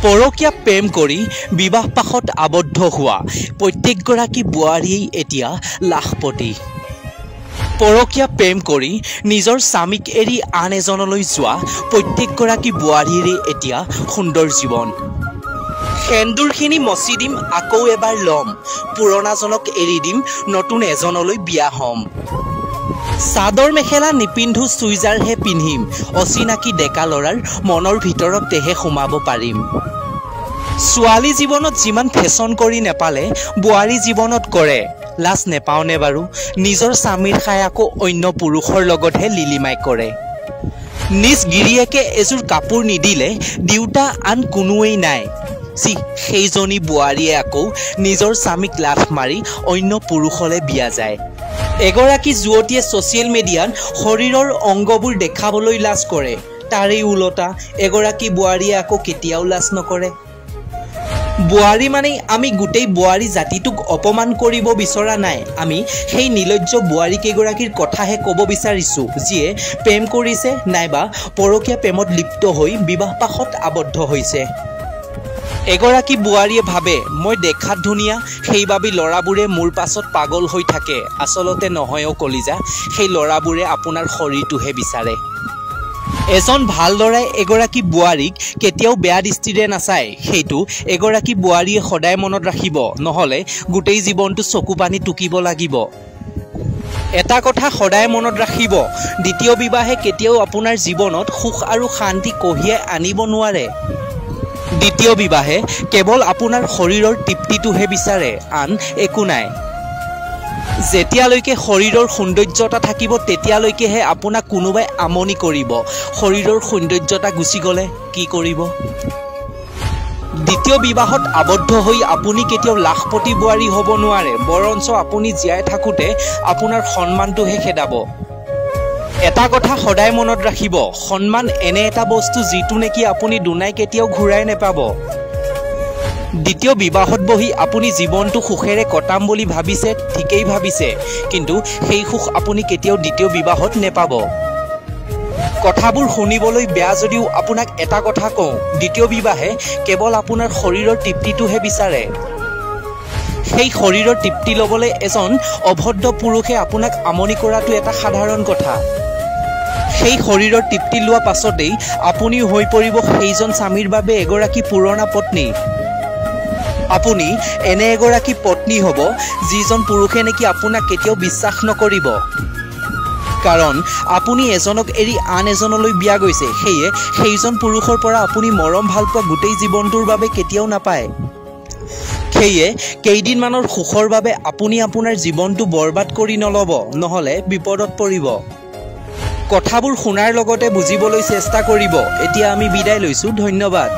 পৰকীয়া প্ৰেম কৰি বিবাহ পাশত আবদ্ধ হোৱা প্ৰত্যেকগৰাকী বোৱাৰীয়ে এতিয়া লাখপতি। পৰকীয়া প্ৰেম কৰি নিজৰ স্বামীক এৰি আন এজনলৈ যোৱা প্ৰত্যেকগৰাকী বোৱাৰীৰে এতিয়া সুন্দৰ জীৱন। সেন্দুৰখিনি মচি দিম আকৌ এবাৰ ল'ম, পুৰণাজনক এৰি দিম নতুন এজনলৈ বিয়া হ'ম। চাদৰ মেখেলা নিপিন্ধো চুইজাৰহে পিন্ধিম, অচিনাকি ডেকা ল'ৰাৰ মনৰ ভিতৰত তেহে সোমাব পাৰিম। ছোৱালী জীৱনত যিমান ফেশ্বন কৰি নেপালে বোৱাৰী জীৱনত কৰে, লাজ নেপাওঁনে বাৰু? নিজৰ স্বামীৰ খাই আকৌ অন্য পুৰুষৰ লগতহে লিলিমাই কৰে। নিজ গিৰিয়েকে এযোৰ কাপোৰ নিদিলে দিওঁতা আন কোনোৱেই নাই, সেইজনী বোৱাৰীয়ে আকৌ নিজৰ স্বামীক লাথ মাৰি অন্য পুৰুষলৈ বিয়া যায়। এগৰাকী যুৱতীয়ে ছ'চিয়েল মিডিয়াত শৰীৰৰ অংগবোৰ দেখাবলৈ লাজ কৰে, তাৰেই ওলটা এগৰাকী বোৱাৰীয়ে আকৌ কেতিয়াও লাজ নকৰে। বোৱাৰী মানেই আমি গোটেই বোৱাৰী জাতিটোক অপমান কৰিব বিচৰা নাই, আমি সেই নিৰ্লজ্জ বোৱাৰী কেইগৰাকীৰ কথাহে ক'ব বিচাৰিছোঁ যিয়ে প্ৰেম কৰিছে নাইবা পৰকীয়া প্ৰেমত লিপ্ত হৈ বিবাহ পাশত আবদ্ধ হৈছে। এগৰাকী বোৱাৰীয়ে ভাবে মই দেখাত ধুনীয়া সেইবাবে ল'ৰাবোৰে মোৰ পাছত পাগল হৈ থাকে, আচলতে নহয়ও কলিজা, সেই ল'ৰাবোৰে আপোনাৰ শৰীৰটোহে বিচাৰে। এজন ভাল ল'ৰাই এগৰাকী বোৱাৰীক কেতিয়াও বেয়া দৃষ্টিৰে নাচায়, সেইটো এগৰাকী বোৱাৰীয়ে সদায় মনত ৰাখিব, নহ'লে গোটেই জীৱনটো চকু পানী টুকিব লাগিব। এটা কথা সদায় মনত ৰাখিব, দ্বিতীয় বিবাহে কেতিয়াও আপোনাৰ জীৱনত সুখ আৰু শান্তি কঢ়িয়াই আনিব নোৱাৰে। দ্বিতীয় বিবাহে কেৱল আপোনাৰ শৰীৰৰ তৃপ্তিটোহে বিচাৰে, আন একো নাই। যেতিয়ালৈকে শৰীৰৰ সৌন্দৰ্যতা থাকিব তেতিয়ালৈকেহে আপোনাক কোনোবাই আমনি কৰিব, শৰীৰৰ সৌন্দৰ্যতা গুচি গ'লে কি কৰিব? দ্বিতীয় বিবাহত আবদ্ধ হৈ আপুনি কেতিয়াও লাখপতি বোৱাৰী হ'ব নোৱাৰে, বৰঞ্চ আপুনি জীয়াই থাকোঁতে আপোনাৰ সন্মানটোহে খেদাব। এটা কথা সদায় মনত ৰাখিব, সন্মান এনে এটা বস্তু যিটো নেকি আপুনি দুনাই কেতিয়াও ঘূৰাই নেপাব। দ্বিতীয় বিবাহত বহি আপুনি জীৱনটো সুখেৰে কটাম বুলি ভাবিছে, ঠিকেই ভাবিছে, কিন্তু সেই সুখ আপুনি কেতিয়াও দ্বিতীয় বিবাহত নেপাব। কথাবোৰ শুনিবলৈ বেয়া যদিও আপোনাক এটা কথা কওঁ, দ্বিতীয় বিবাহে কেৱল আপোনাৰ শৰীৰৰ তৃপ্তিটোহে বিচাৰে। সেই শৰীৰৰ তৃপ্তি ল'বলৈ এজন অভদ্ৰ পুৰুষে আপোনাক আমনি কৰাটো এটা সাধাৰণ কথা। সেই শৰীৰৰ তৃপ্তি লোৱা পাছতেই আপুনি হৈ পৰিব সেইজন স্বামীৰ বাবে এগৰাকী পুৰণা পত্নী। আপুনি এনে এগৰাকী পত্নী হ'ব যিজন পুৰুষে নেকি আপোনাক কেতিয়াও বিশ্বাস নকৰিব, কাৰণ আপুনি এজনক এৰি আন এজনলৈ বিয়া গৈছে, সেয়ে সেইজন পুৰুষৰ পৰা আপুনি মৰম ভাল পোৱা গোটেই জীৱনটোৰ বাবে কেতিয়াও নাপায়। সেয়ে কেইদিনমানৰ সুখৰ বাবে আপুনি আপোনাৰ জীৱনটো বৰবাদ কৰি নল'ব, নহ'লে বিপদত পৰিব। কথাবোৰ শুনাৰ লগতে বুজিবলৈ চেষ্টা কৰিব। এতিয়া আমি বিদায় লৈছোঁ, ধন্যবাদ।